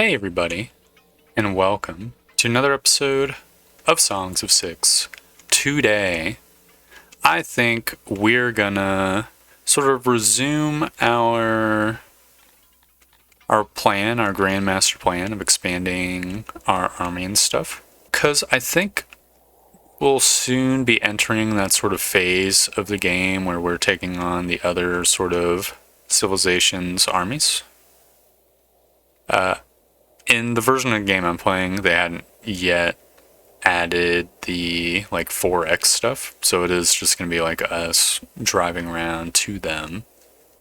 Hey everybody, and welcome to another episode of Songs of Six. Today, I think we're gonna sort of resume our plan, our Grandmaster plan of expanding our army and stuff. Because I think we'll soon be entering that sort of phase of the game where we're taking on the other sort of civilizations' armies. In the version of the game I'm playing, they hadn't yet added the like 4x stuff, so it is just going to be like us driving around to them.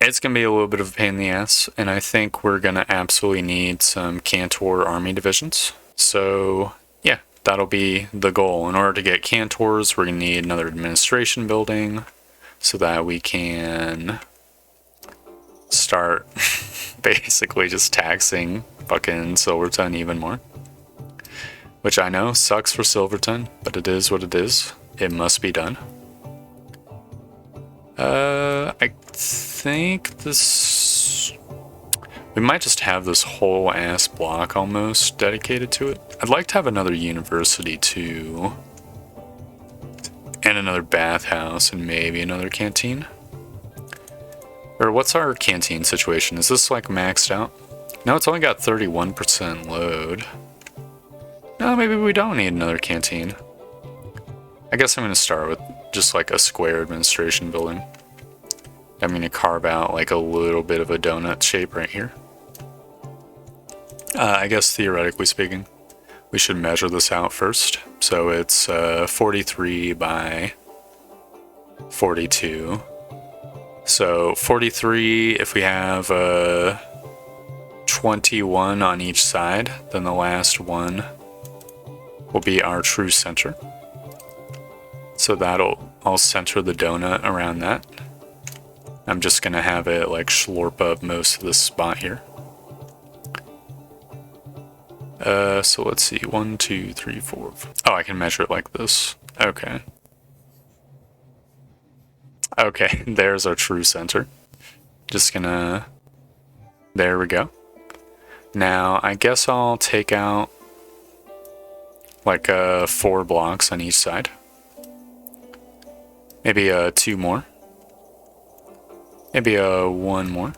It's going to be a little bit of a pain in the ass, and I think we're going to absolutely need some Cantor army divisions. So yeah, that'll be the goal. In order to get Cantors, we're going to need another administration building so that we can start basically just taxing fucking Silverton even more. Which I know sucks for Silverton, but it is what it is. It must be done. I think this... we might just have this whole ass block almost dedicated to it. I'd like to have another university too. And another bathhouse and maybe another canteen. Or what's our canteen situation? Is this like maxed out? No, it's only got 31% load. No, maybe we don't need another canteen. I guess I'm going to start with just like a square administration building. I'm going to carve out like a little bit of a donut shape right here. I guess theoretically speaking, we should measure this out first. So it's 43 by 42. So 43, if we have 21 on each side, then the last one will be our true center. So I'll center the donut around that. I'm just gonna have it like slurp up most of this spot here. So let's see, 1, 2, 3, 4. Oh, I can measure it like this. Okay. Okay, there's our true center. Just gonna... there we go. Now, I guess I'll take out like 4 blocks on each side. Maybe 2 more. Maybe 1 more.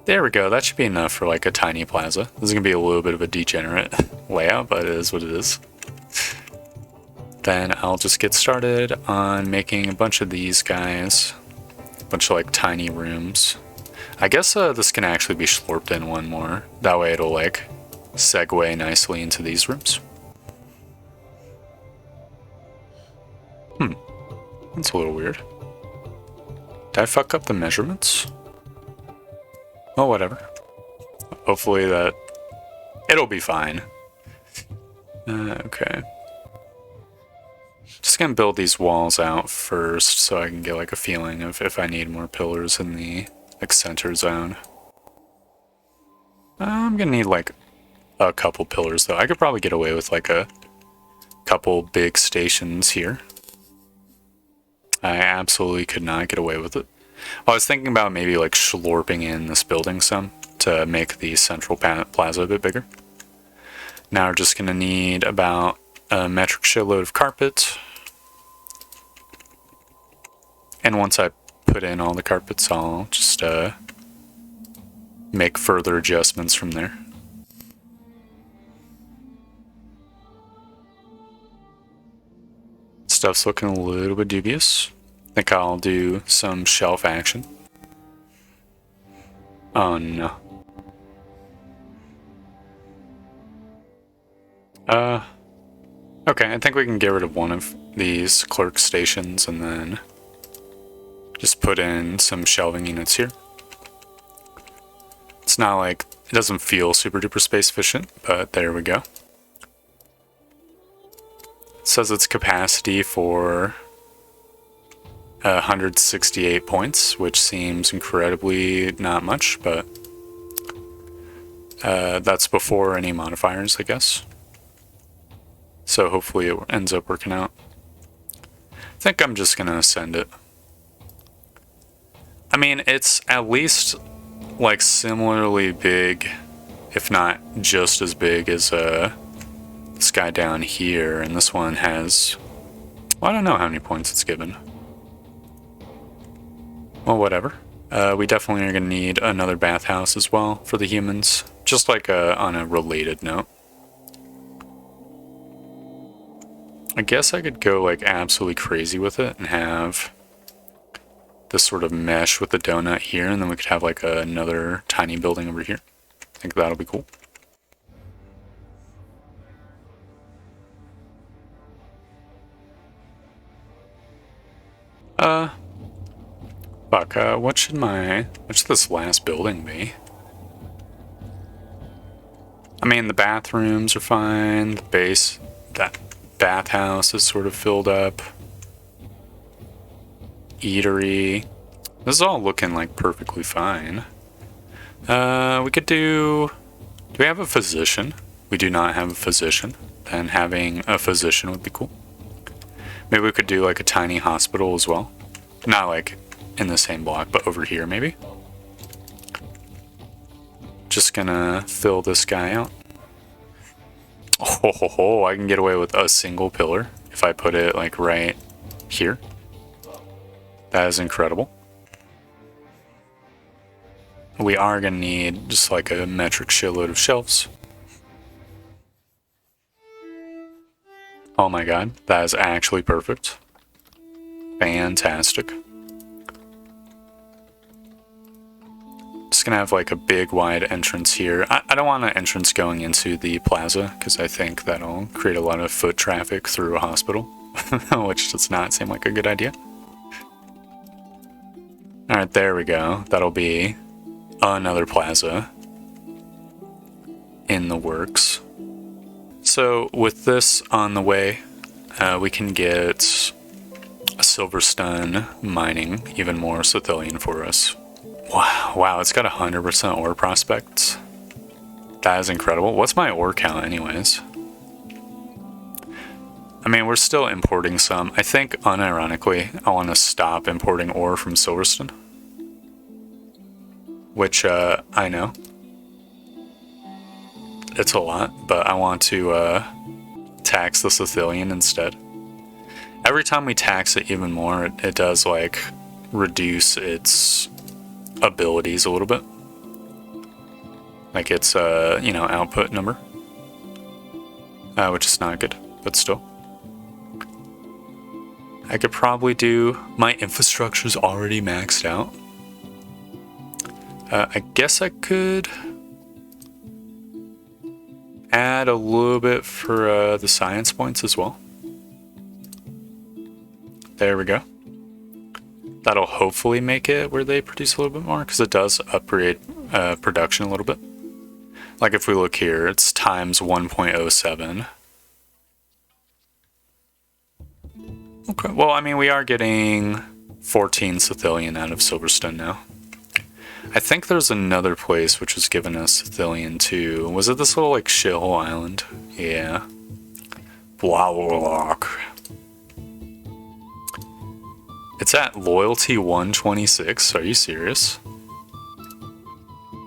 There we go, that should be enough for like a tiny plaza. This is gonna be a little bit of a degenerate layout, but it is what it is. Then I'll just get started on making a bunch of these guys. A bunch of like tiny rooms. I guess this can actually be slurped in 1 more. That way it'll like segue nicely into these rooms. That's a little weird. Did I fuck up the measurements? Oh, whatever. Hopefully it'll be fine. Okay. Just gonna build these walls out first so I can get like a feeling of if I need more pillars in the like center zone. I'm gonna need like a couple pillars though. I could probably get away with like a couple big stations here. I absolutely could not get away with it. Well, I was thinking about maybe like slurping in this building some to make the central plaza a bit bigger. Now we're just gonna need about a metric shitload of carpet. And once I put in all the carpets, I'll just make further adjustments from there. Stuff's looking a little bit dubious. I think I'll do some shelf action. Oh no. Okay, I think we can get rid of one of these clerk stations and then just put in some shelving units here. It's not like, it doesn't feel super duper space efficient, but there we go. It says its capacity for 168 points, which seems incredibly not much, but that's before any modifiers, I guess. So hopefully it ends up working out. I think I'm just gonna send it. I mean, it's at least like similarly big if not just as big as this guy down here. And this one has, well, I don't know how many points it's given. Well, whatever. We definitely are going to need another bathhouse as well for the humans, just like on a related note. I guess I could go like absolutely crazy with it and have this sort of mesh with the donut here, and then we could have like another tiny building over here. I think that'll be cool. Fuck, what should this last building be? I mean, the bathrooms are fine, the base, that bathhouse is sort of filled up. Eatery. This is all looking like perfectly fine. We could do we have a physician? We do not have a physician. Then having a physician would be cool. Maybe we could do like a tiny hospital as well. Not like in the same block, but over here maybe. Just gonna fill this guy out. Oh, I can get away with a single pillar if I put it like right here. That is incredible. We are gonna need just like a metric shitload of shelves. Oh my god, that is actually perfect. Fantastic. Just gonna have like a big wide entrance here. I don't want an entrance going into the plaza because I think that'll create a lot of foot traffic through a hospital, which does not seem like a good idea. Alright, there we go. That'll be another plaza in the works. So with this on the way, we can get a Silverstone mining even more Scythian for us. Wow, it's got 100% ore prospects. That is incredible. What's my ore count anyways? I mean, we're still importing some. I think, unironically, I want to stop importing ore from Silverstone. Which, I know. It's a lot, but I want to tax the Scythian instead. Every time we tax it even more, it does, like, reduce its abilities a little bit. Like its, you know, output number. Which is not good, but still. I could probably do... My infrastructure's already maxed out. I guess I could add a little bit for the science points as well. There we go. That'll hopefully make it where they produce a little bit more, because it does upgrade production a little bit. Like if we look here, it's times 1.07. Okay, well, I mean, we are getting 14 Scythian out of Silverstone now. I think there's another place which was given us Scythian too. Was it this little, like, shithole island? Yeah. Blaulock. It's at loyalty 126. Are you serious?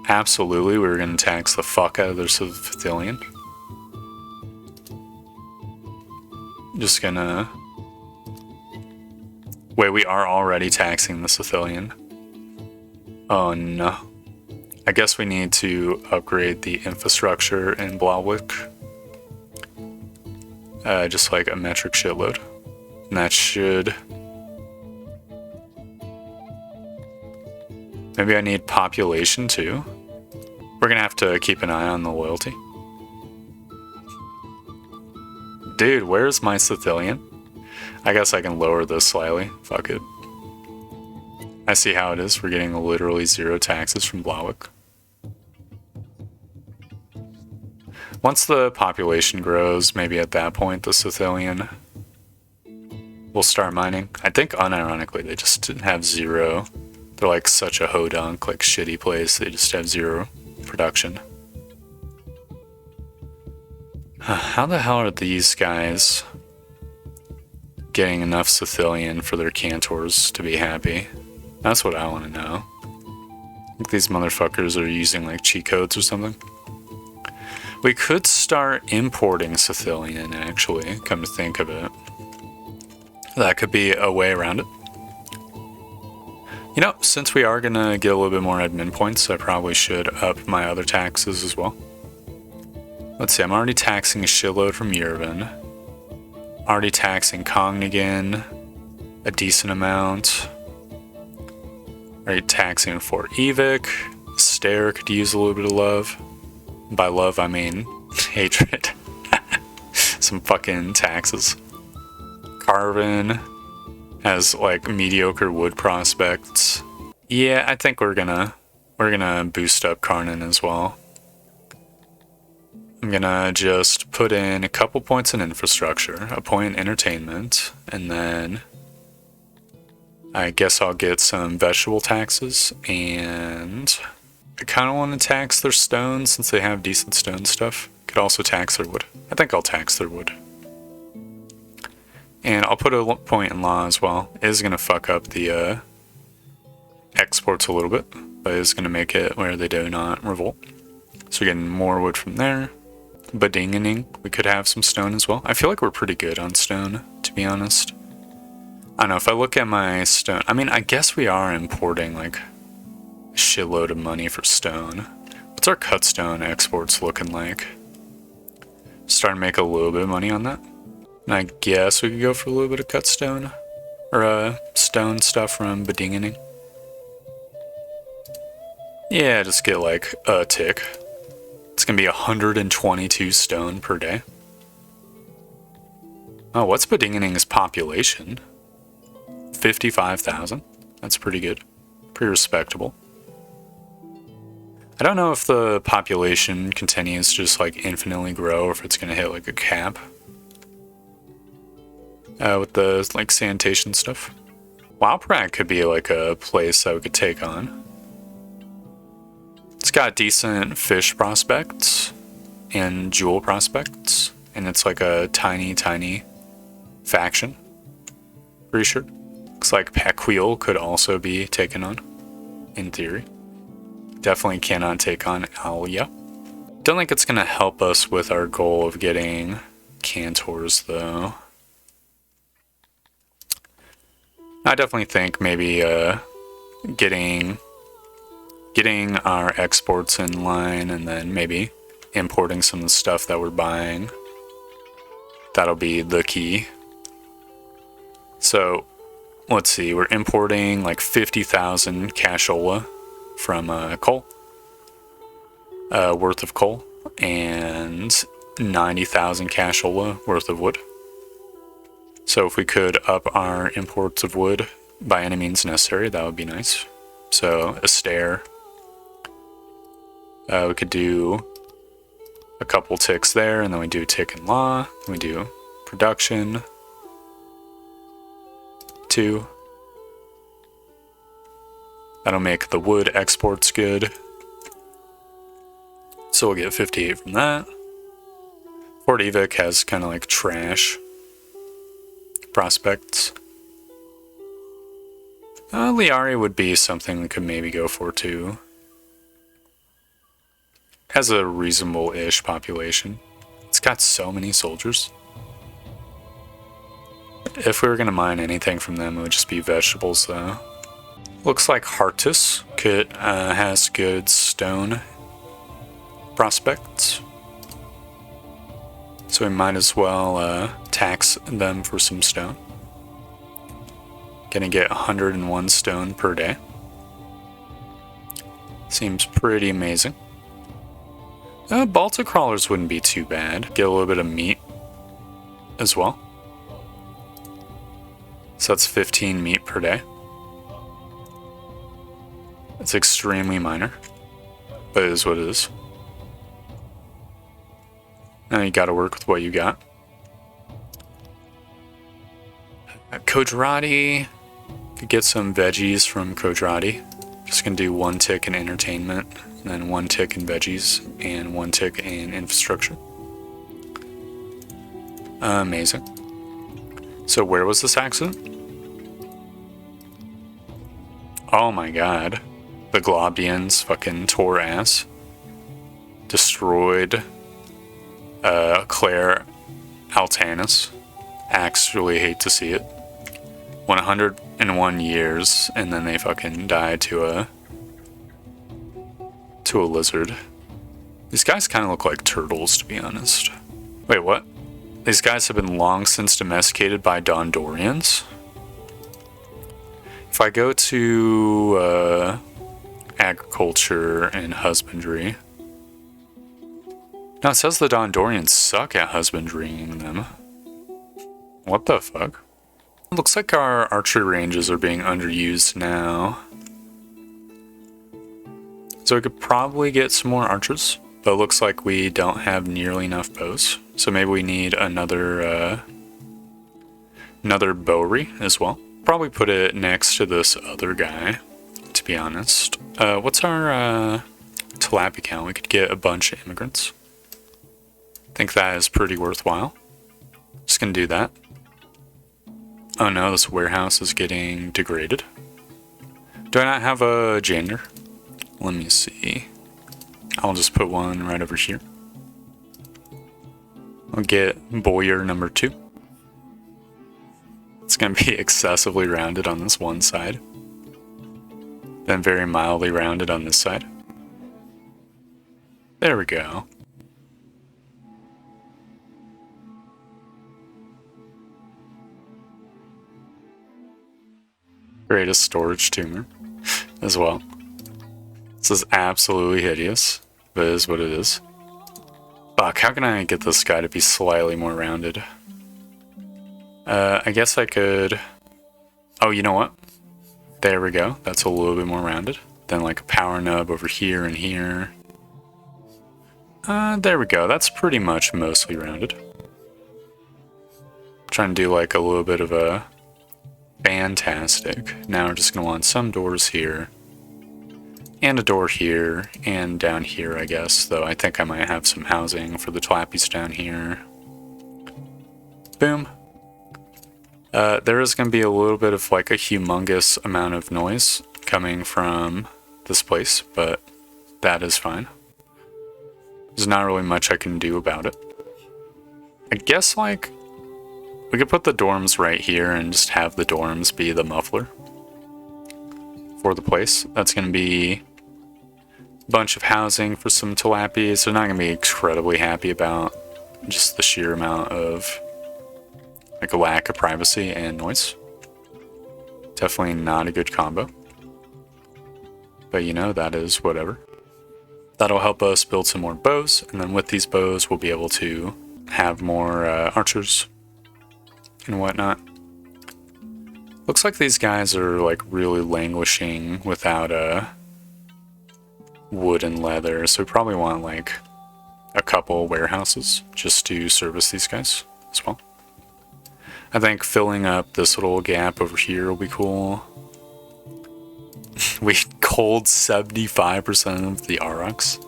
Absolutely, we were going to tax the fuck out of their Scythian. Just gonna... Wait, we are already taxing the Scythian. Oh no. I guess we need to upgrade the infrastructure in Blawick. Just like a metric shitload. And that should... Maybe I need population too. We're gonna have to keep an eye on the loyalty. Dude, where's my Scythian? I guess I can lower this slightly. Fuck it. I see how it is. We're getting literally 0 taxes from Blawick. Once the population grows, maybe at that point the Scythian will start mining. I think unironically they just have 0. They're like such a hodunk, like shitty place. They just have 0 production. How the hell are these guys getting enough Scythian for their cantors to be happy? That's what I want to know. I think these motherfuckers are using like cheat codes or something. We could start importing Sicilian, actually, come to think of it. That could be a way around it. You know, since we are gonna get a little bit more admin points, I probably should up my other taxes as well. Let's see, I'm already taxing a shitload from Yerevan. Already taxing Cognigan a decent amount. Already taxing Fort Evic. Stair could use a little bit of love. By love, I mean hatred. Some fucking taxes. Carvin has like mediocre wood prospects. Yeah, I think we're gonna boost up Karnan as well. I'm gonna just put in a couple points in infrastructure, a point in entertainment, and then I guess I'll get some vegetable taxes, and I kind of want to tax their stone since they have decent stone stuff. Could also tax their wood. I think I'll tax their wood. And I'll put a point in law as well. It is going to fuck up the exports a little bit, but it's going to make it where they do not revolt. So we're getting more wood from there. Badingening, we could have some stone as well. I feel like we're pretty good on stone, to be honest. I don't know, if I look at my stone... I mean, I guess we are importing, like, a shitload of money for stone. What's our cut stone exports looking like? Starting to make a little bit of money on that. And I guess we could go for a little bit of cut stone. Or, stone stuff from Badingening. Yeah, just get, like, a tick. It's gonna be 122 stone per day. Oh, what's Badingening's population? 55,000. That's pretty good. Pretty respectable. I don't know if the population continues to just like infinitely grow or if it's gonna hit like a cap. With the like sanitation stuff. Wowprat could be like a place that we could take on. It's got decent fish prospects and jewel prospects, and it's like a tiny faction. Pretty sure. Looks like Paquil could also be taken on, in theory. Definitely cannot take on Alia. Don't think it's going to help us with our goal of getting cantors, though. I definitely think maybe getting our exports in line and then maybe importing some of the stuff that we're buying. That'll be the key. So, let's see, we're importing like 50,000 cashola from coal. Worth of coal. And 90,000 cashola worth of wood. So if we could up our imports of wood by any means necessary, that would be nice. So, a stair. We could do a couple ticks there, and then we do tick in law, then we do production, 2. That'll make the wood exports good. So we'll get 58 from that. Fort Evic has kind of like trash prospects. Liari would be something we could maybe go for too. Has a reasonable-ish population. It's got so many soldiers. If we were going to mine anything from them, it would just be vegetables, though. Looks like Hartus has good stone prospects. So we might as well tax them for some stone. Gonna get 101 stone per day. Seems pretty amazing. Baltic crawlers wouldn't be too bad. Get a little bit of meat as well. So that's 15 meat per day. It's extremely minor, but it is what it is. Now you gotta work with what you got. Kodrati. Could get some veggies from Kodrati. Just gonna do 1 tick in entertainment, and then 1 tick in veggies, and 1 tick in infrastructure. Amazing. So where was this accident? Oh my god. The Globdians fucking tore ass. Destroyed Claire Altanus. Actually hate to see it. 101 years, and then they fucking die to a lizard. These guys kind of look like turtles, to be honest. Wait, what? These guys have been long since domesticated by Dondorians? If I go to agriculture and husbandry... Now it says the Dondorians suck at husbandrying them. What the fuck? It looks like our archery ranges are being underused now. So we could probably get some more archers, but it looks like we don't have nearly enough bows. So maybe we need another bowery as well. Probably put it next to this other guy, to be honest. What's our tilapia count? We could get a bunch of immigrants. I think that is pretty worthwhile. Just gonna do that. Oh no, this warehouse is getting degraded. Do I not have a janitor? Let me see. I'll just put one right over here. I'll get Boyer number 2. It's going to be excessively rounded on this one side. Then very mildly rounded on this side. There we go. Greatest storage tumor as well. This is absolutely hideous, but it is what it is. Fuck, how can I get this guy to be slightly more rounded? I guess I could... Oh, you know what? There we go. That's a little bit more rounded. Then like a power nub over here and here. There we go. That's pretty much mostly rounded. Trying to do like a little bit of a... Fantastic. Now we're just going to want some doors here. And a door here, and down here, I guess, though I think I might have some housing for the Tlapies down here. Boom. There is going to be a little bit of like a humongous amount of noise coming from this place, but that is fine. There's not really much I can do about it. I guess like we could put the dorms right here and just have the dorms be the muffler for the place. That's going to be a bunch of housing for some tilapias. They're not going to be incredibly happy about just the sheer amount of like a lack of privacy and noise. Definitely not a good combo. But you know, that is whatever. That'll help us build some more bows, and then with these bows we'll be able to have more archers and whatnot. Looks like these guys are like really languishing without wood and leather, so we probably want like a couple warehouses just to service these guys as well. I think filling up this little gap over here will be cool. We culled 75% of the aurochs.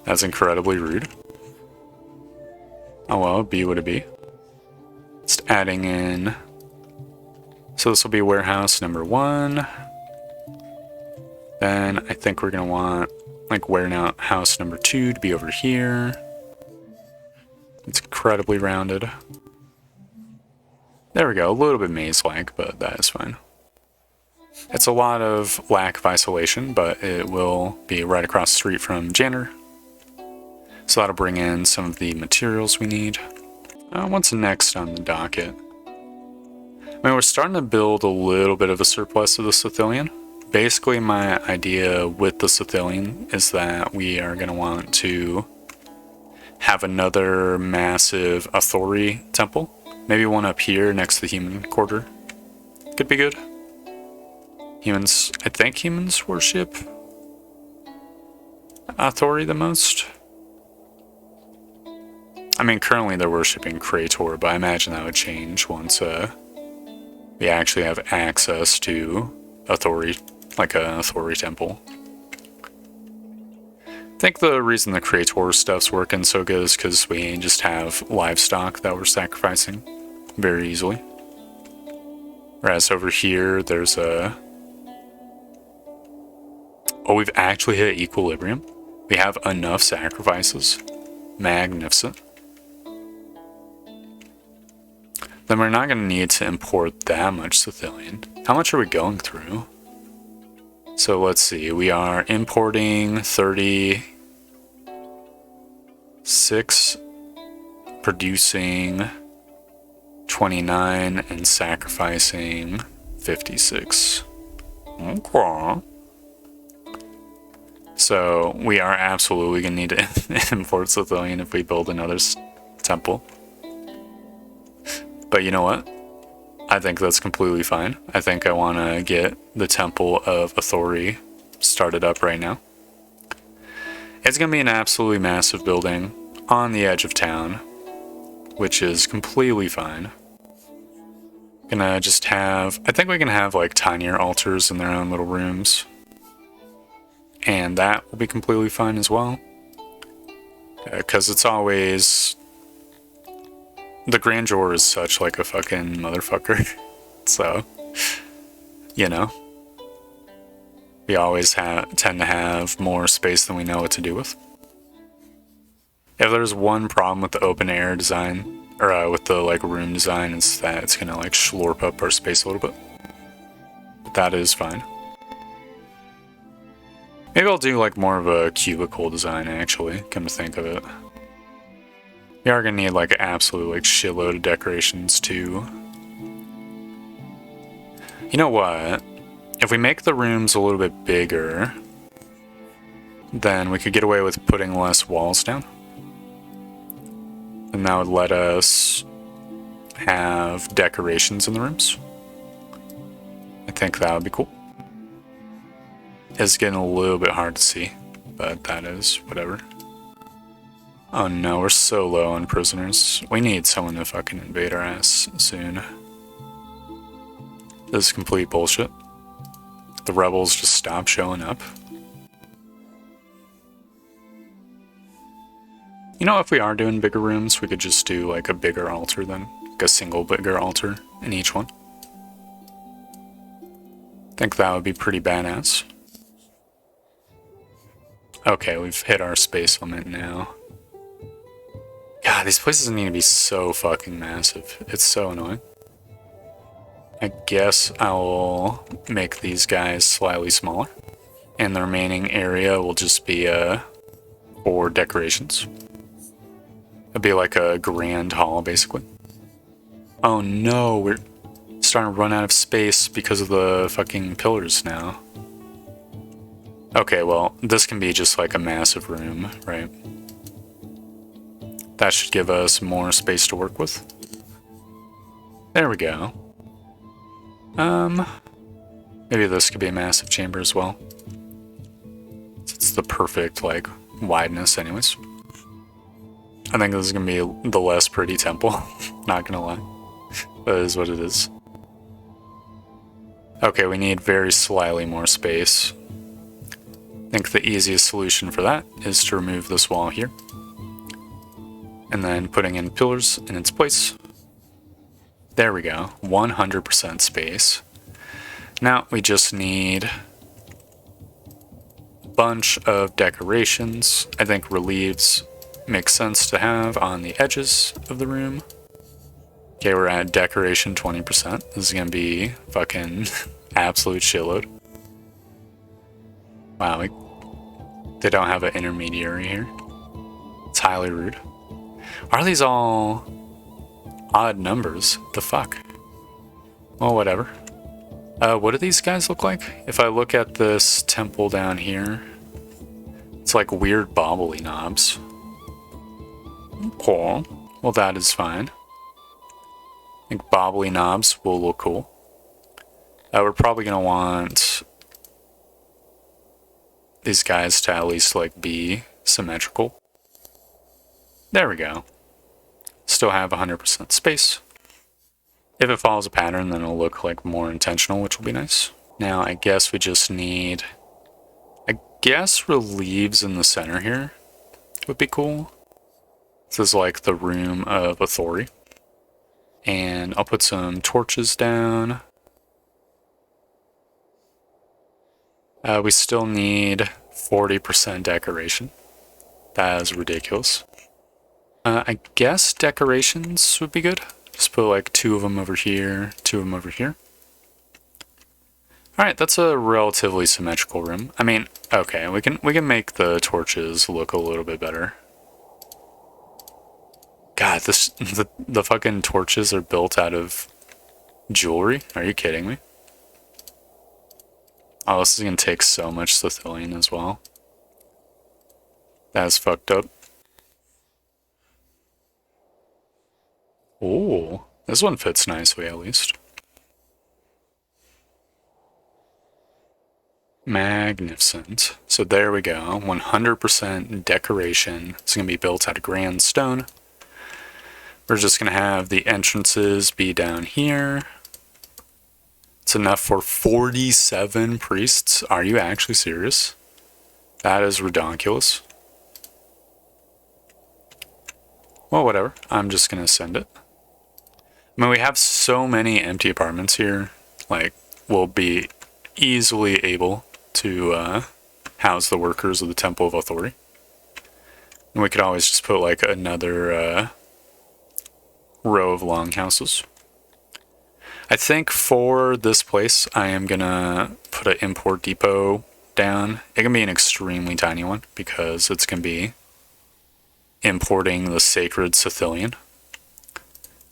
That's incredibly rude. Oh well, be what it be. Just adding in. So this will be warehouse number 1. Then I think we're gonna want like warehouse number 2 to be over here. It's incredibly rounded. There we go, a little bit maze-like, but that is fine. It's a lot of lack of isolation, but it will be right across the street from Janner. So that'll bring in some of the materials we need. What's next on the docket? I mean, we're starting to build a little bit of a surplus of the Scythian. Basically, my idea with the Scythian is that we are going to want to have another massive authority temple. Maybe one up here next to the human quarter. Could be good. Humans, I think humans worship authority the most. I mean, currently they're worshipping Krator, but I imagine that would change once we actually have access to authority, like an authority temple. I think the reason the Krator stuff's working so good is because we just have livestock that we're sacrificing very easily. Whereas over here, there's a... Oh, we've actually hit equilibrium. We have enough sacrifices. Magnificent. then we're not going to need to import that much Sicilian. How much are we going through? So let's see, we are importing 36, producing 29, and sacrificing 56. Okay. So we are absolutely going to need to import Sicilian if we build another temple. But you know what? I think that's completely fine. I think I want to get the Temple of Authority started up right now. It's going to be an absolutely massive building on the edge of town, which is completely fine. Gonna just have, I think we can have like tinier altars in their own little rooms. And that will be completely fine as well. Because it's always, the grandeur is such like a fucking motherfucker. So, you know, we always tend to have more space than we know what to do with. If there's one problem with the open air design, or with the like room design, is that it's gonna like slurp up our space a little bit. But that is fine. Maybe I'll do like more of a cubicle design actually, come to think of it. We are gonna need like an absolute like shitload of decorations too. You know what? If we make the rooms a little bit bigger, then we could get away with putting less walls down. And that would let us have decorations in the rooms. I think that would be cool. It's getting a little bit hard to see, but that is whatever. Oh no, we're so low on prisoners. We need someone to fucking invade our ass soon. This is complete bullshit. The rebels just stop showing up. You know, if we are doing bigger rooms, we could just do like a bigger altar then. Like a single bigger altar in each one. I think that would be pretty badass. Okay, we've hit our space limit now. God, these places need to be so fucking massive. It's so annoying. I guess I'll make these guys slightly smaller. And the remaining area will just be for decorations. It'd be like a grand hall, basically. Oh no, we're starting to run out of space because of the fucking pillars now. Okay, well, this can be just like a massive room, right? That should give us more space to work with. There we go. Maybe this could be a massive chamber as well. It's the perfect, like, wideness anyways. I think this is gonna be the less pretty temple, not gonna lie. But it is what it is. Okay, we need very slightly more space. I think the easiest solution for that is to remove this wall here. And then putting in pillars in its place. There we go, 100% space. Now we just need a bunch of decorations. I think reliefs make sense to have on the edges of the room. Okay, we're at decoration 20%. This is gonna be fucking absolute shitload. Wow, they don't have an intermediary here. It's highly rude. Are these all odd numbers? The fuck? Well, whatever. What do these guys look like? If I look at this temple down here, it's like weird bobbly knobs. Cool. Well, that is fine. I think bobbly knobs will look cool. We're probably gonna want these guys to at least like be symmetrical. There we go. Still have 100% space. If it follows a pattern, then it'll look like more intentional, which will be nice. Now, I guess we just need, I guess reliefs in the center here would be cool. This is like the room of authority. And I'll put some torches down. We still need 40% decoration. That is ridiculous. I guess decorations would be good. Just put like 2 of them over here, 2 of them over here. Alright, that's a relatively symmetrical room. I mean, okay, we can make the torches look a little bit better. God, the fucking torches are built out of jewelry? Are you kidding me? Oh, this is gonna take so much Sicilian as well. That's fucked up. Ooh, this one fits nicely at least. Magnificent. So there we go. 100% decoration. It's going to be built out of grand stone. We're just going to have the entrances be down here. It's enough for 47 priests. Are you actually serious? That is ridiculous. Well, whatever. I'm just going to send it. I mean, we have so many empty apartments here. Like, we'll be easily able to house the workers of the Temple of Authority. And we could always just put like another row of longhouses. I think for this place, I am gonna put an import depot down. It can be an extremely tiny one because it's gonna be importing the sacred Sicilian.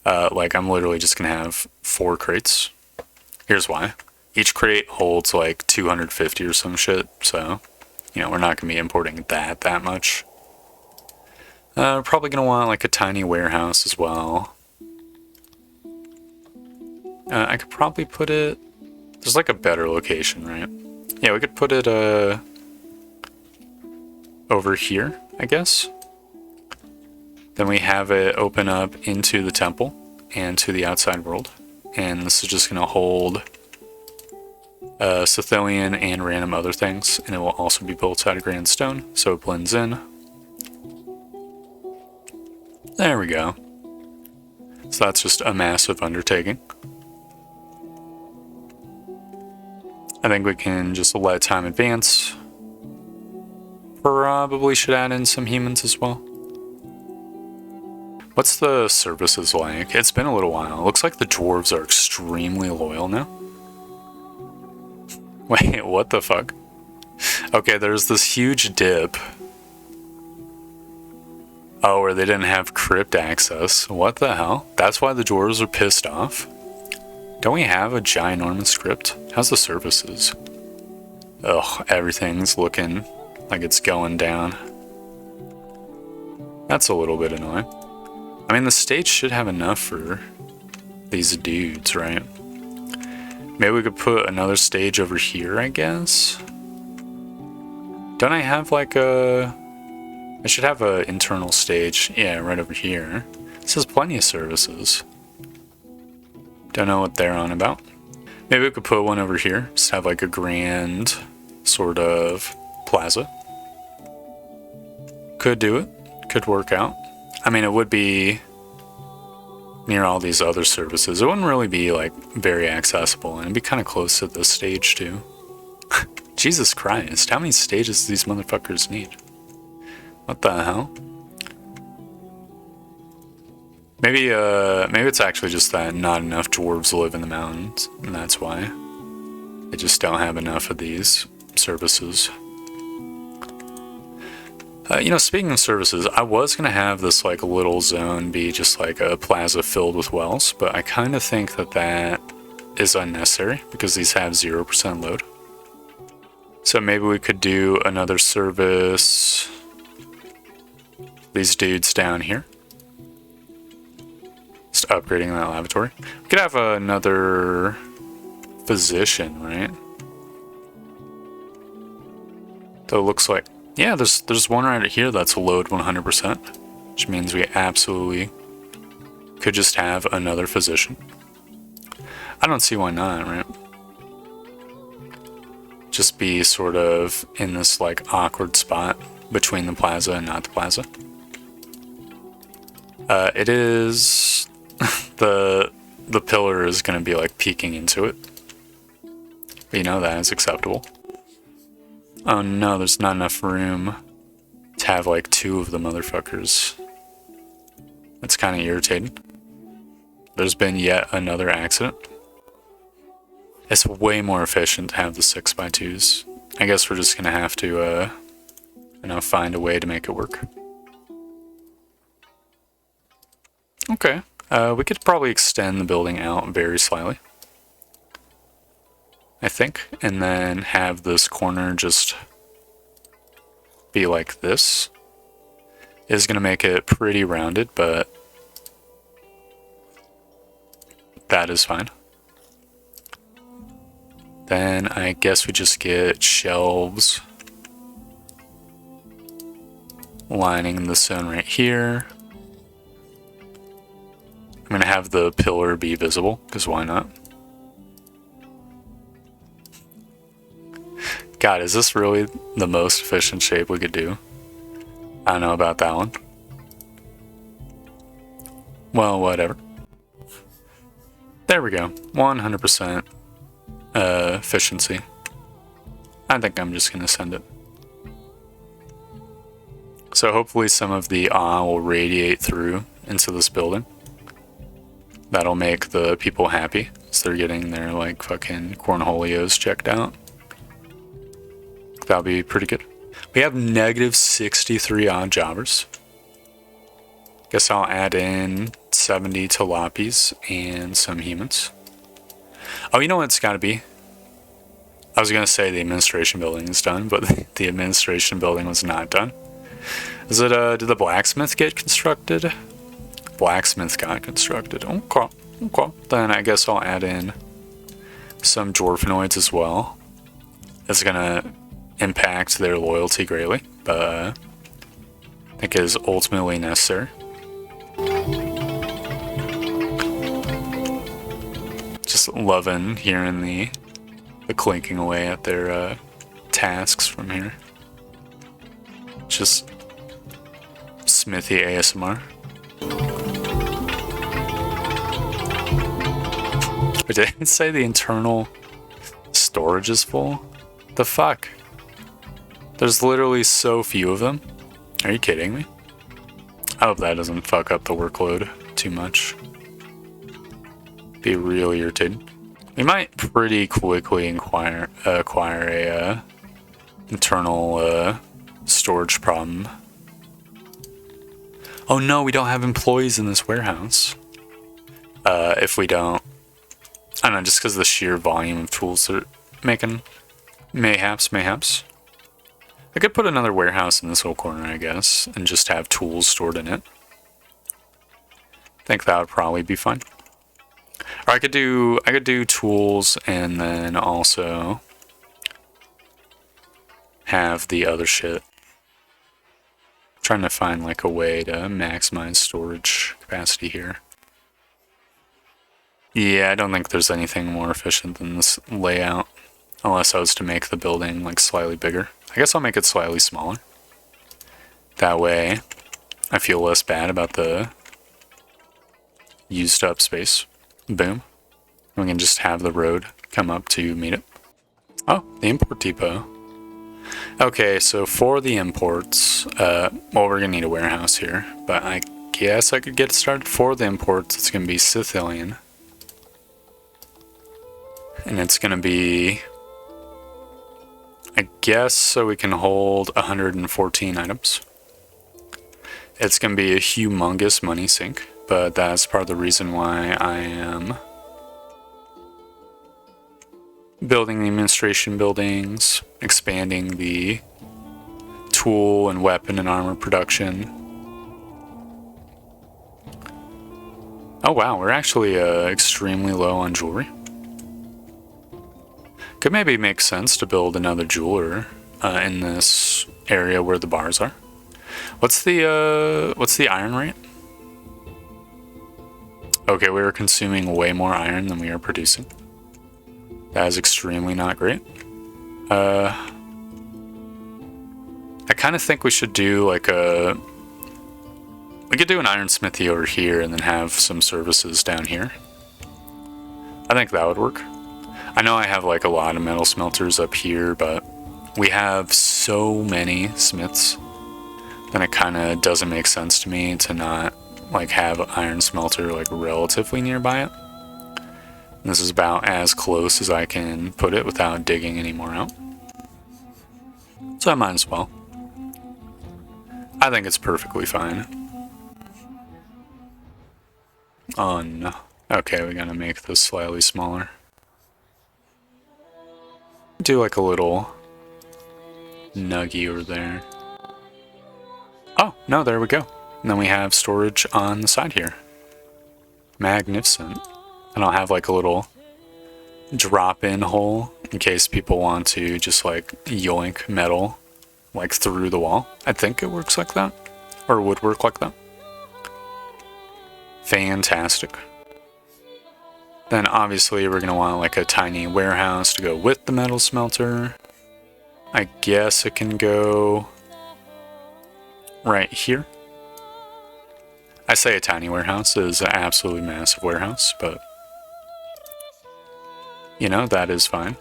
Like I'm literally just gonna have 4 crates. Here's why. Each crate holds like 250 or some shit, so, you know, we're not going to be importing that much. Probably going to want like a tiny warehouse as well. I could probably put it... There's like a better location, right? Yeah, we could put it over here, I guess. Then we have it open up into the temple and to the outside world. And this is just going to hold... Sicilian and random other things, and it will also be built out of grand stone, so it blends in. There we go. So that's just a massive undertaking. I think we can just let time advance. Probably should add in some humans as well. What's the services like? It's been a little while. It looks like the dwarves are extremely loyal now. Wait, what the fuck? Okay, there's this huge dip. Oh, where they didn't have crypt access. What the hell? That's why the dwarves are pissed off? Don't we have a ginormous crypt? How's the services? Ugh, everything's looking like it's going down. That's a little bit annoying. I mean, the stage should have enough for these dudes, right? Maybe we could put another stage over here, I guess? Don't I have like a... I should have an internal stage. Yeah, right over here. This has plenty of services. Don't know what they're on about. Maybe we could put one over here. Just have like a grand sort of plaza. Could do it. Could work out. I mean, it would be near all these other services. It wouldn't really be like very accessible, and it'd be kind of close to this stage too. Jesus Christ, how many stages do these motherfuckers need? What the hell? Maybe it's actually just that not enough dwarves live in the mountains, and that's why. They just don't have enough of these services. You know, speaking of services, I was going to have this like little zone be just like a plaza filled with wells, but I kind of think that that is unnecessary because these have 0% load. So maybe we could do another service. These dudes down here. Just upgrading that lavatory. We could have another physician, right? That looks like... Yeah, there's one right here that's load 100%, which means we absolutely could just have another physician. I don't see why not, right? Just be sort of in this like awkward spot between the plaza and not the plaza. It is the pillar is going to be like peeking into it. But you know that is acceptable. Oh no, there's not enough room to have like 2 of the motherfuckers. That's kind of irritating. There's been yet another accident. It's way more efficient to have the 6x2s. I guess we're just gonna have to, find a way to make it work. Okay. We could probably extend the building out very slightly, I think, and then have this corner just be like this. Is gonna make it pretty rounded, but that is fine. Then I guess we just get shelves lining the zone right here. I'm gonna have the pillar be visible, because why not? God, is this really the most efficient shape we could do? I don't know about that one. Well, whatever. There we go. 100% efficiency. I think I'm just gonna send it. So hopefully some of the will radiate through into this building. That'll make the people happy, so they're getting their like fucking cornholios checked out. That'll be pretty good. We have negative 63 odd jobbers. Guess I'll add in 70 tilapis and some humans. Oh, you know what it's gotta be? I was gonna say the administration building is done, but the administration building was not done. Is it, did the blacksmith get constructed? Blacksmith got constructed. Okay, okay. Then I guess I'll add in some dwarfinoids as well. It's gonna impact their loyalty greatly, but I think it is ultimately necessary. Just loving hearing the clinking away at their tasks from here. Just smithy ASMR. Did it say the internal storage is full? The fuck? There's literally so few of them. Are you kidding me? I hope that doesn't fuck up the workload too much. Be really irritated. We might pretty quickly acquire a internal storage problem. Oh no, we don't have employees in this warehouse. If we don't, I don't know, just because of the sheer volume of tools they're making. Mayhaps. I could put another warehouse in this whole corner, I guess, and just have tools stored in it. I think that would probably be fine. Or I could do tools and then also have the other shit. I'm trying to find like a way to maximize storage capacity here. Yeah, I don't think there's anything more efficient than this layout. Unless I was to make the building like slightly bigger. I guess I'll make it slightly smaller. That way I feel less bad about the used up space. Boom. We can just have the road come up to meet it. Oh, the import depot. Okay, so for the imports, well, we're gonna need a warehouse here, but I guess I could get started. For the imports, it's gonna be Sicilian. And it's gonna be, I guess, so we can hold 114 items. It's gonna be a humongous money sink, but that's part of the reason why I am building the administration buildings, expanding the tool and weapon and armor production. Oh wow, we're actually extremely low on jewelry. Could maybe make sense to build another jeweler in this area where the bars are. What's the iron rate? Okay, we are consuming way more iron than we are producing. That is extremely not great. I kind of think we should do like we could do an iron smithy over here and then have some services down here. I think that would work. I know I have like a lot of metal smelters up here, but we have so many smiths that it kind of doesn't make sense to me to not like have iron smelter like relatively nearby it. And this is about as close as I can put it without digging any more out. So I might as well. I think it's perfectly fine. Oh no. Okay, we gotta make this slightly smaller. Do like a little nuggy over there. Oh, no, there we go. And then we have storage on the side here. Magnificent. And I'll have like a little drop-in hole in case people want to just like yoink metal like through the wall. I think it works like that, or would work like that. Fantastic. Then obviously we're gonna want like a tiny warehouse to go with the metal smelter. I guess it can go right here. I say a tiny warehouse. It is an absolutely massive warehouse, but you know, that is fine.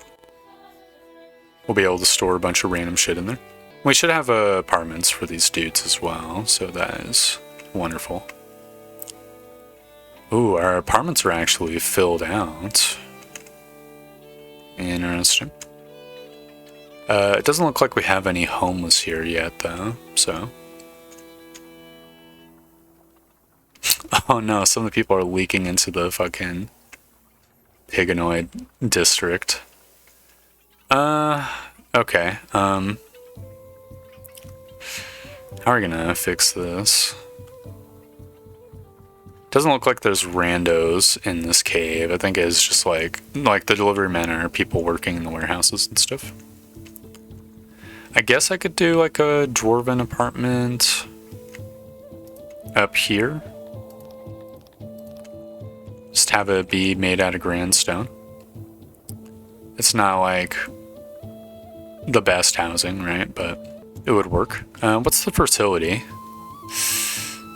We'll be able to store a bunch of random shit in there. We should have apartments for these dudes as well, so that is wonderful. Ooh, our apartments are actually filled out. Interesting. It doesn't look like we have any homeless here yet, though, so. Oh no, some of the people are leaking into the fucking Piganoid district. Okay, how are we gonna fix this? Doesn't look like there's randos in this cave. I think it's just like the delivery men are people working in the warehouses and stuff. I guess I could do like a dwarven apartment up here. Just have it be made out of grandstone. It's not like the best housing, right? But it would work. What's the fertility?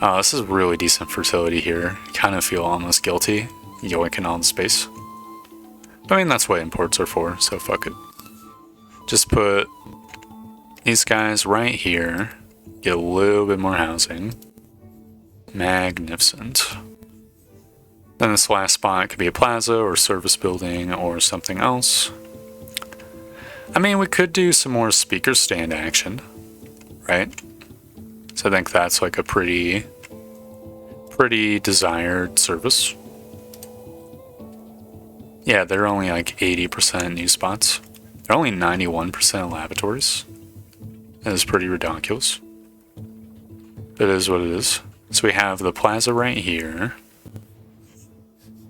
Oh, this is really decent fertility here. Kind of feel almost guilty yoinking all the space. But I mean, that's what imports are for, so fuck it. Just put these guys right here. Get a little bit more housing. Magnificent. Then this last spot could be a plaza or service building or something else. I mean, we could do some more speaker stand action, right? So I think that's like a pretty desired service. Yeah, they're only like 80% new spots. They're only 91% lavatories. That is pretty ridiculous. It is what it is. So we have the plaza right here.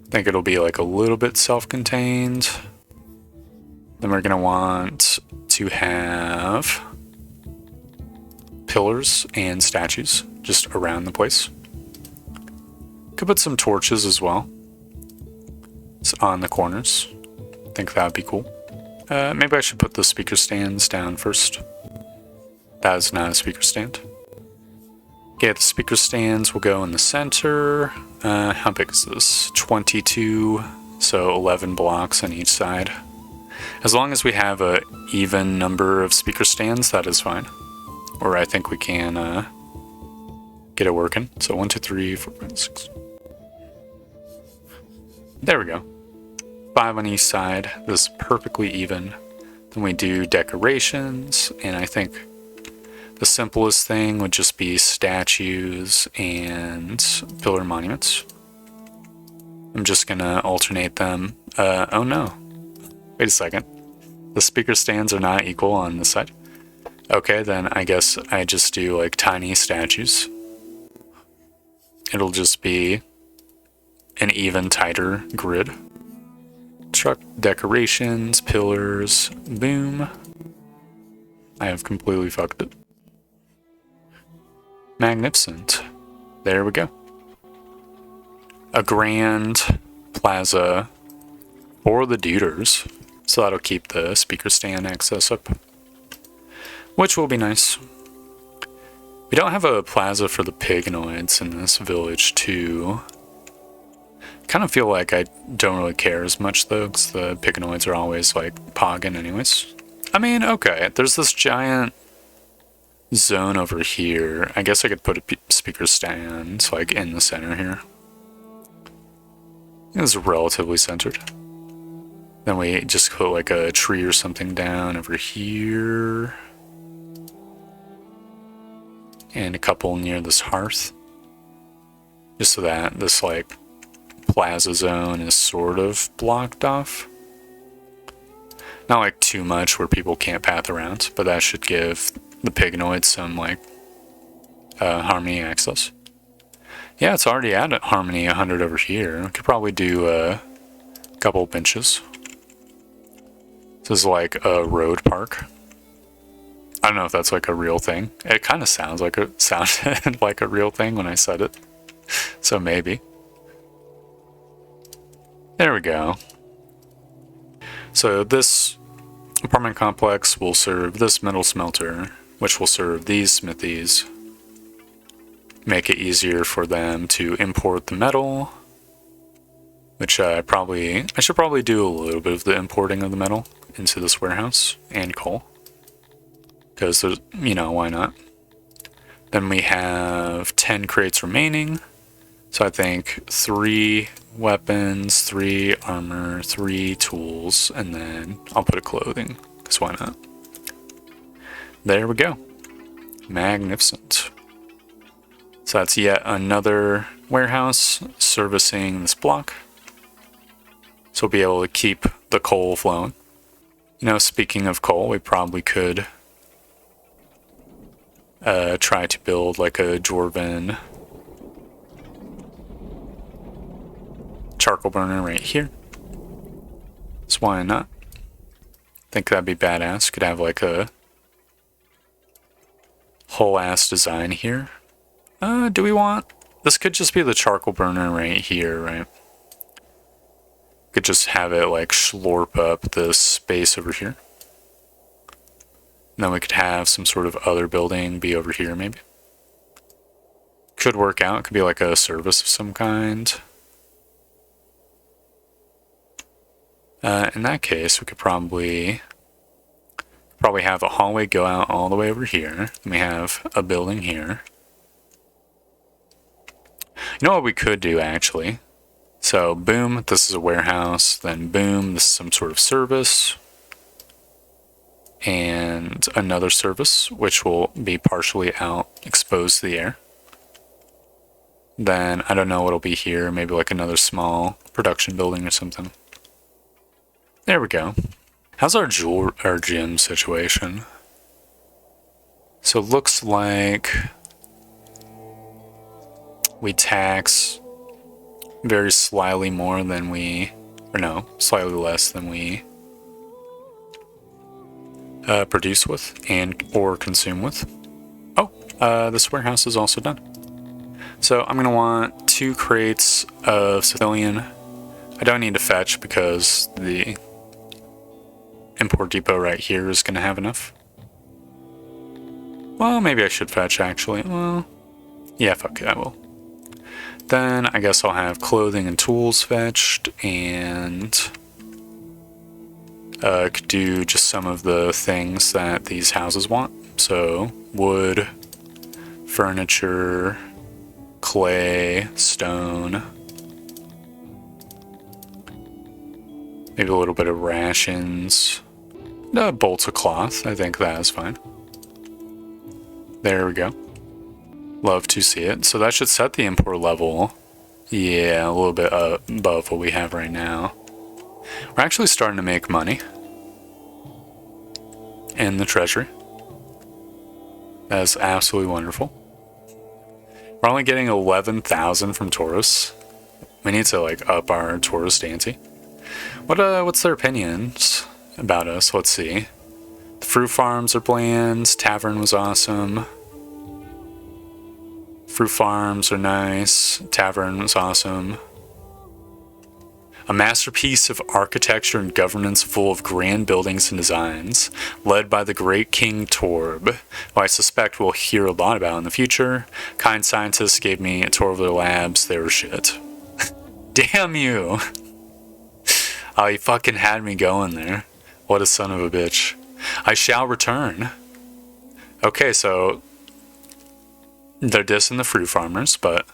I think it'll be like a little bit self-contained. Then we're gonna want to have pillars and statues just around the place. Could put some torches as well. It's on the corners. I think that would be cool. Maybe I should put the speaker stands down first. That is not a speaker stand. Okay, the speaker stands will go in the center. How big is this? 22, so 11 blocks on each side. As long as we have an even number of speaker stands, that is fine. Or I think we can get it working. So 1, 2, 3, 4, 5, 6. There we go. 5 on each side. This is perfectly even. Then we do decorations, and I think the simplest thing would just be statues and pillar monuments. I'm just gonna alternate them. Oh no. Wait a second. The speaker stands are not equal on this side. Okay, then I guess I just do like tiny statues. It'll just be an even tighter grid. Truck decorations, pillars, boom. I have completely fucked it. Magnificent. There we go. A grand plaza for the duders. So that'll keep the speaker stand access up, which will be nice. We don't have a plaza for the piganoids in this village too. Kind of feel like I don't really care as much though, because the piganoids are always like pogging anyways. I mean, okay, there's this giant zone over here. I guess I could put a speaker stand like in the center here. It's relatively centered. Then we just put like a tree or something down over here. And a couple near this hearth. Just so that this like plaza zone is sort of blocked off. Not like too much where people can't path around, but that should give the pignoids some like harmony access. Yeah, it's already at harmony 100 over here. We could probably do a couple benches. This is like a road park. I don't know if that's like a real thing. It kind of sounded like a real thing when I said it. So maybe. There we go. So this apartment complex will serve this metal smelter, which will serve these smithies. Make it easier for them to import the metal, which I should probably do a little bit of the importing of the metal into this warehouse and coal. Because there's, why not? Then we have 10 crates remaining. So I think 3 weapons, 3 armor, 3 tools, and then I'll put a clothing, because why not? There we go. Magnificent. So that's yet another warehouse servicing this block. So we'll be able to keep the coal flowing. Speaking of coal, we probably could try to build like a Dwarven charcoal burner right here. So why not? I think that'd be badass. Could have like a whole ass design here. Do we want... This could just be the charcoal burner right here, right? Could just have it like slurp up this space over here. And then we could have some sort of other building be over here maybe. Could work out. It could be like a service of some kind. In that case, we could probably have a hallway go out all the way over here. Then we have a building here. You know what we could do, actually? So, boom, this is a warehouse. Then, boom, this is some sort of service. And another service, which will be partially out, exposed to the air. Then, I don't know what'll be here. Maybe like another small production building or something. There we go. How's our gym situation? So, it looks like we tax very slightly more than slightly less than we produce with or consume with. Oh, this warehouse is also done. So I'm gonna want 2 crates of civilian. I don't need to fetch because the import depot right here is gonna have enough. Well, maybe I should fetch actually. Well, yeah, fuck it, I will. Then I guess I'll have clothing and tools fetched, and could do just some of the things that these houses want. So wood, furniture, clay, stone, maybe a little bit of rations, bolts of cloth. I think that is fine. There we go. Love to see it. So that should set the import level, yeah, a little bit above what we have right now. We're actually starting to make money in the treasury. That is absolutely wonderful. We're only getting 11,000 from tourists. We need to like up our tourist ante. What's their opinions about us? Let's see. The fruit farms are bland. Tavern was awesome. Fruit farms are nice. Tavern was awesome. A masterpiece of architecture and governance full of grand buildings and designs, led by the great King Torb, who I suspect we'll hear a lot about in the future. Kind scientists gave me a tour of their labs. They were shit. Damn you! Oh, he fucking had me going there. What a son of a bitch. I shall return. Okay, so they're dissing the fruit farmers, but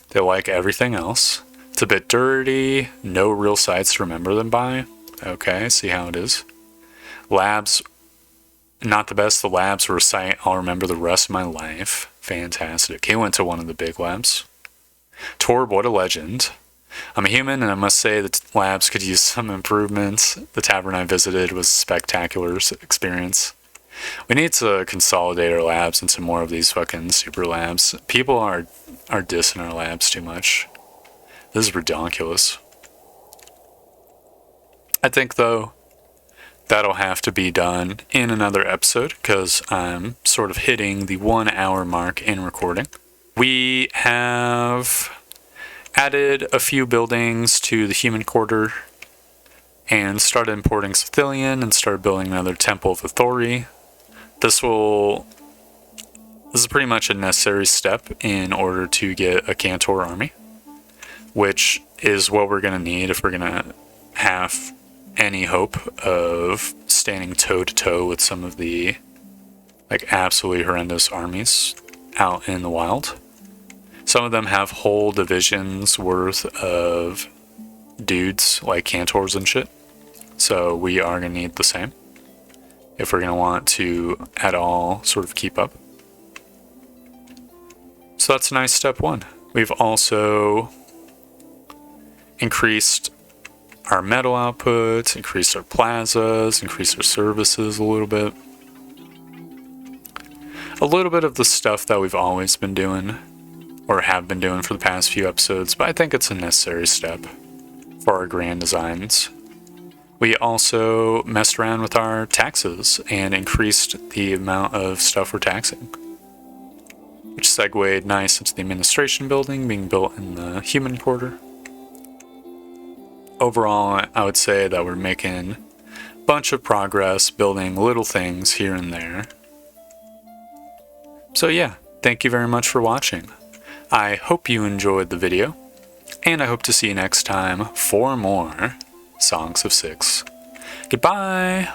they like everything else. It's a bit dirty, no real sites to remember them by. Okay, see how it is. Labs, not the best. The labs were a site I'll remember the rest of my life. Fantastic. He went to one of the big labs. Torb, what a legend. I'm a human, and I must say the labs could use some improvements. The tavern I visited was a spectacular experience. We need to consolidate our labs into more of these fucking super labs. People are dissing our labs too much. This is ridiculous. I think, though, that'll have to be done in another episode because I'm sort of hitting the 1 hour mark in recording. We have added a few buildings to the human quarter and started importing Scythian and started building another Temple of Authority. This is pretty much a necessary step in order to get a Cantor army, which is what we're going to need if we're going to have any hope of standing toe-to-toe with some of the absolutely horrendous armies out in the wild. Some of them have whole divisions worth of dudes like Cantors and shit, so we are going to need the same if we're going to want to at all sort of keep up. So that's a nice step one. We've also increased our metal output, increased our plazas, increased our services a little bit. A little bit of the stuff that we've always been doing, or have been doing for the past few episodes, but I think it's a necessary step for our grand designs. We also messed around with our taxes and increased the amount of stuff we're taxing, which segued nice into the administration building being built in the human quarter. Overall, I would say that we're making a bunch of progress, building little things here and there. So yeah, thank you very much for watching. I hope you enjoyed the video, and I hope to see you next time for more Songs of Six. Goodbye!